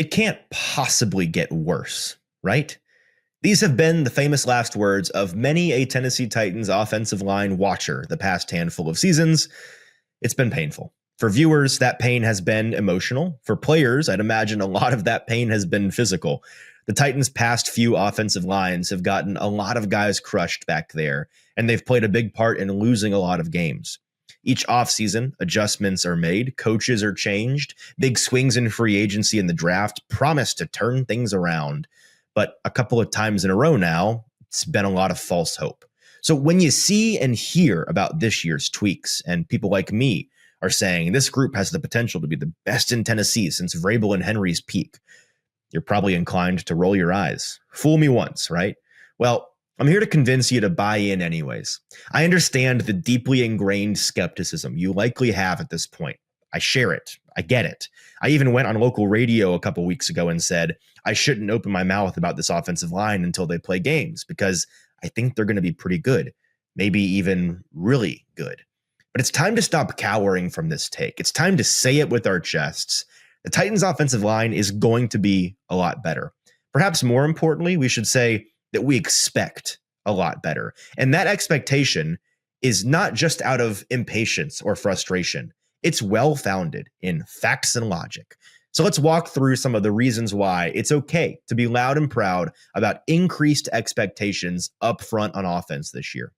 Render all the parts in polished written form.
It can't possibly get worse, right? These have been the famous last words of many a Tennessee Titans offensive line watcher the past handful of seasons. It's been painful. For viewers, that pain has been emotional. For players, I'd imagine a lot of that pain has been physical. The Titans' past few offensive lines have gotten a lot of guys crushed back there, and they've played a big part in losing a lot of games. Each offseason, adjustments are made, coaches are changed, big swings in free agency and the draft promise to turn things around. But a couple of times in a row now, it's been a lot of false hope. So when you see and hear about this year's tweaks, and people like me are saying this group has the potential to be the best in Tennessee since Vrabel and Henry's peak, you're probably inclined to roll your eyes. Fool me once, right? Well, I'm here to convince you to buy in anyways. I understand the deeply ingrained skepticism you likely have at this point. I share it. I get it. I even went on local radio a couple weeks ago and said I shouldn't open my mouth about this offensive line until they play games because I think they're going to be pretty good, maybe even really good. But it's time to stop cowering from this take. It's time to say it with our chests. The Titans' offensive line is going to be a lot better. Perhaps more importantly, we should say that we expect a lot better. And that expectation is not just out of impatience or frustration. It's well-founded in facts and logic. So let's walk through some of the reasons why it's okay to be loud and proud about increased expectations up front on offense this year.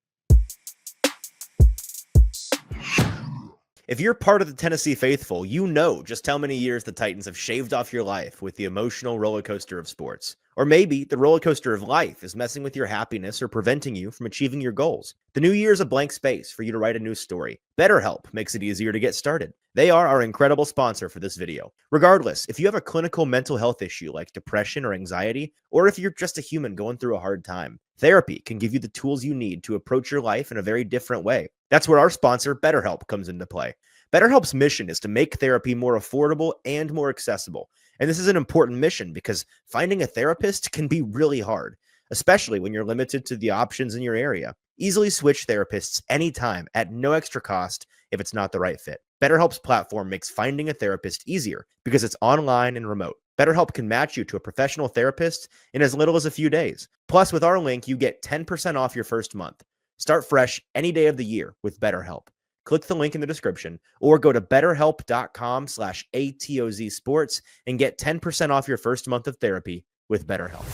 If you're part of the Tennessee faithful, you know just how many years the Titans have shaved off your life with the emotional roller coaster of sports. Or maybe the roller coaster of life is messing with your happiness or preventing you from achieving your goals. The new year is a blank space for you to write a new story. BetterHelp makes it easier to get started. They are our incredible sponsor for this video. Regardless, if you have a clinical mental health issue like depression or anxiety, or if you're just a human going through a hard time, therapy can give you the tools you need to approach your life in a very different way. That's where our sponsor, BetterHelp, comes into play. BetterHelp's mission is to make therapy more affordable and more accessible. And this is an important mission because finding a therapist can be really hard, especially when you're limited to the options in your area. Easily switch therapists anytime at no extra cost if it's not the right fit. BetterHelp's platform makes finding a therapist easier because it's online and remote. BetterHelp can match you to a professional therapist in as little as a few days. Plus, with our link, you get 10% off your first month. Start fresh any day of the year with BetterHelp. Click the link in the description or go to betterhelp.com/ATOZsports and get 10% off your first month of therapy with BetterHelp.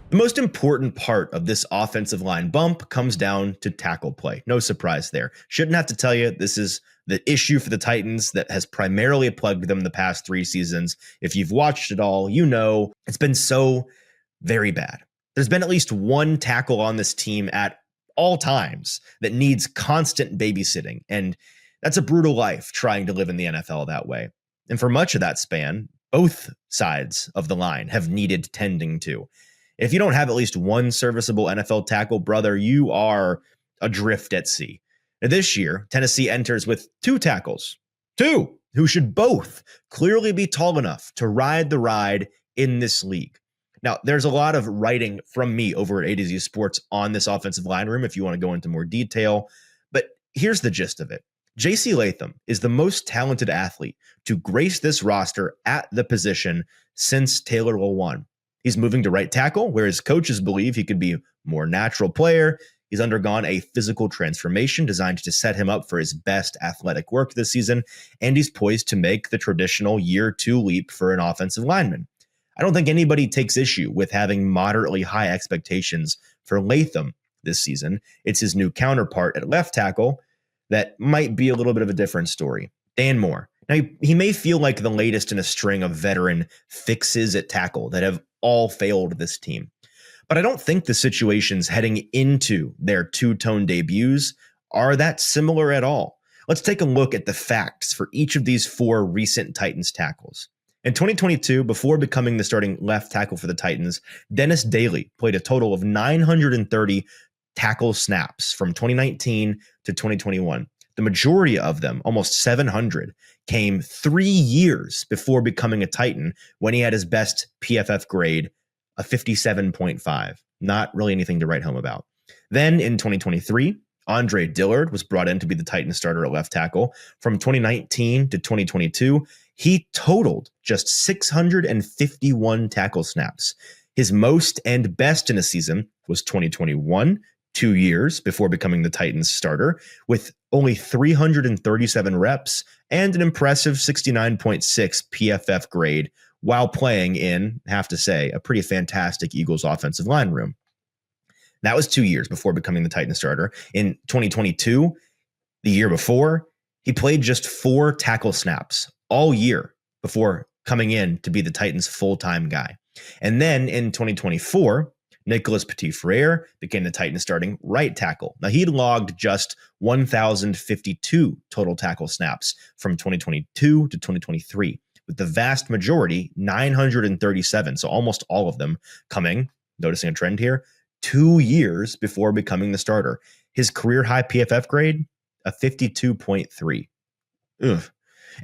The most important part of this offensive line bump comes down to tackle play. No surprise there. Shouldn't have to tell you, this is the issue for the Titans that has primarily plagued them the past 3 seasons. If you've watched it all, you know it's been so very bad. There's been at least one tackle on this team at all times that needs constant babysitting. And that's a brutal life trying to live in the NFL that way. And for much of that span, both sides of the line have needed tending to. If you don't have at least one serviceable NFL tackle, brother, you are adrift at sea. Now, this year, Tennessee enters with 2 tackles, 2 who should both clearly be tall enough to ride the ride in this league. Now, there's a lot of writing from me over at A to Z Sports on this offensive line room if you want to go into more detail. But here's the gist of it. J.C. Latham is the most talented athlete to grace this roster at the position since Taylor Lewan. He's moving to right tackle, where his coaches believe he could be a more natural player. He's undergone a physical transformation designed to set him up for his best athletic work this season, and he's poised to make the traditional year 2 leap for an offensive lineman. I don't think anybody takes issue with having moderately high expectations for Latham this season. It's his new counterpart at left tackle that might be a little bit of a different story. Dan Moore. Now, he may feel like the latest in a string of veteran fixes at tackle that have all failed this team. But I don't think the situations heading into their two-tone debuts are that similar at all. Let's take a look at the facts for each of these 4 recent Titans tackles. In 2022, before becoming the starting left tackle for the Titans, Dennis Daly played a total of 930 tackle snaps from 2019 to 2021. The majority of them, almost 700, came 3 years before becoming a Titan when he had his best PFF grade, a 57.5. Not really anything to write home about. Then in 2023, Andre Dillard was brought in to be the Titan starter at left tackle. From 2019 to 2022, he totaled just 651 tackle snaps. His most and best in a season was 2021, 2 years before becoming the Titans starter, with only 337 reps and an impressive 69.6 PFF grade while playing in, have to say, a pretty fantastic Eagles offensive line room. That was 2 years before becoming the Titans starter. In 2022, the year before, he played just 4 tackle snaps all year before coming in to be the Titans' full-time guy. And then in 2024, Nicholas Petit-Frere became the Titans starting right tackle. Now, he logged just 1,052 total tackle snaps from 2022 to 2023, with the vast majority, 937, so almost all of them, coming, noticing a trend here, 2 years before becoming the starter. His career high PFF grade, a 52.3. Ugh.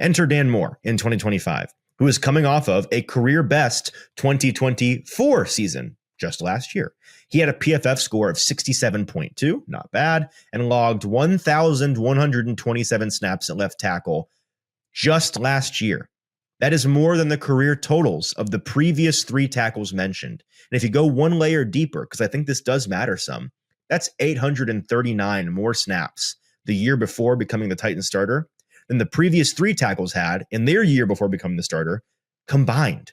Enter Dan Moore in 2025, who is coming off of a career best 2024 season just last year. He had a PFF score of 67.2, not bad, and logged 1,127 snaps at left tackle just last year. That is more than the career totals of the previous 3 tackles mentioned. And if you go one layer deeper, because I think this does matter some, that's 839 more snaps the year before becoming the Titans starter than the previous 3 tackles had in their year before becoming the starter combined.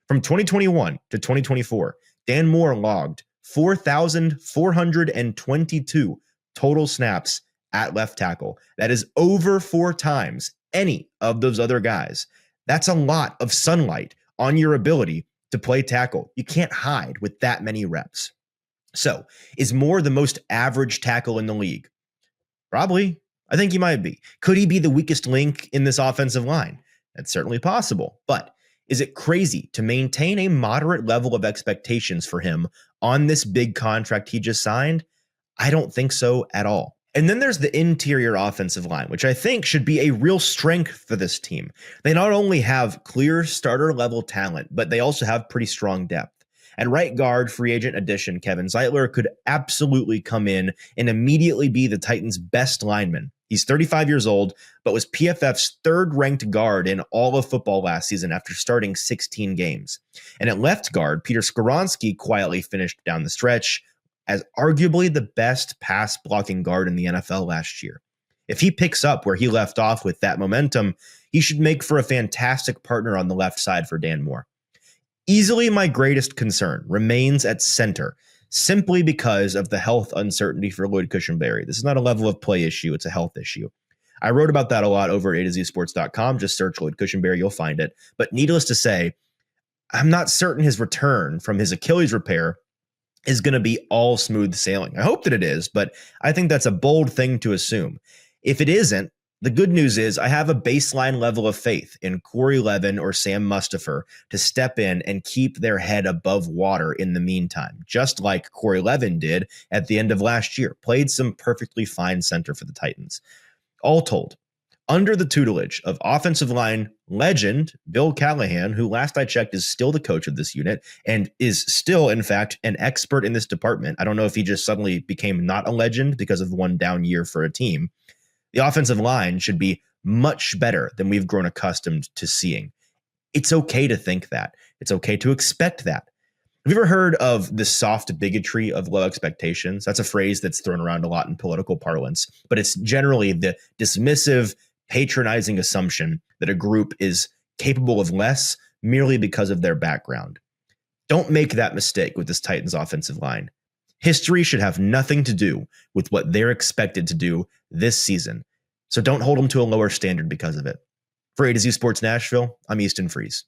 From 2021 to 2024, Dan Moore logged 4,422 total snaps at left tackle. That is over 4 times any of those other guys. That's a lot of sunlight on your ability to play tackle. You can't hide with that many reps. So, is Moore the most average tackle in the league? Probably. I think he might be. Could he be the weakest link in this offensive line? That's certainly possible. But is it crazy to maintain a moderate level of expectations for him on this big contract he just signed? I don't think so at all. And then there's the interior offensive line, which I think should be a real strength for this team. They not only have clear starter level talent, but they also have pretty strong depth. At right guard, free agent addition Kevin Zeitler could absolutely come in and immediately be the Titans' best lineman. He's 35 years old, but was PFF's 3rd-ranked guard in all of football last season after starting 16 games. And at left guard, Peter Skoronski quietly finished down the stretch as arguably the best pass-blocking guard in the NFL last year. If he picks up where he left off with that momentum, he should make for a fantastic partner on the left side for Dan Moore. Easily my greatest concern remains at center, simply because of the health uncertainty for Lloyd Cushenberry. This is not a level of play issue, it's a health issue. I wrote about that a lot over at A2ZSports.com. Just search Lloyd Cushenberry, you'll find it. But needless to say, I'm not certain his return from his Achilles repair is going to be all smooth sailing. I hope that it is, but I think that's a bold thing to assume. If it isn't, the good news is I have a baseline level of faith in Corey Levin or Sam Mustipher to step in and keep their head above water in the meantime, just like Corey Levin did at the end of last year, played some perfectly fine center for the Titans. All told, under the tutelage of offensive line legend Bill Callahan, who last I checked is still the coach of this unit and is still, in fact, an expert in this department. I don't know if he just suddenly became not a legend because of one down year for a team. The offensive line should be much better than we've grown accustomed to seeing. It's okay to think that. It's okay to expect that. Have you ever heard of the soft bigotry of low expectations? That's a phrase that's thrown around a lot in political parlance, but it's generally the dismissive, patronizing assumption that a group is capable of less merely because of their background. Don't make that mistake with this Titans offensive line. History should have nothing to do with what they're expected to do this season. So don't hold them to a lower standard because of it. For A to Z Sports Nashville, I'm Easton Freeze.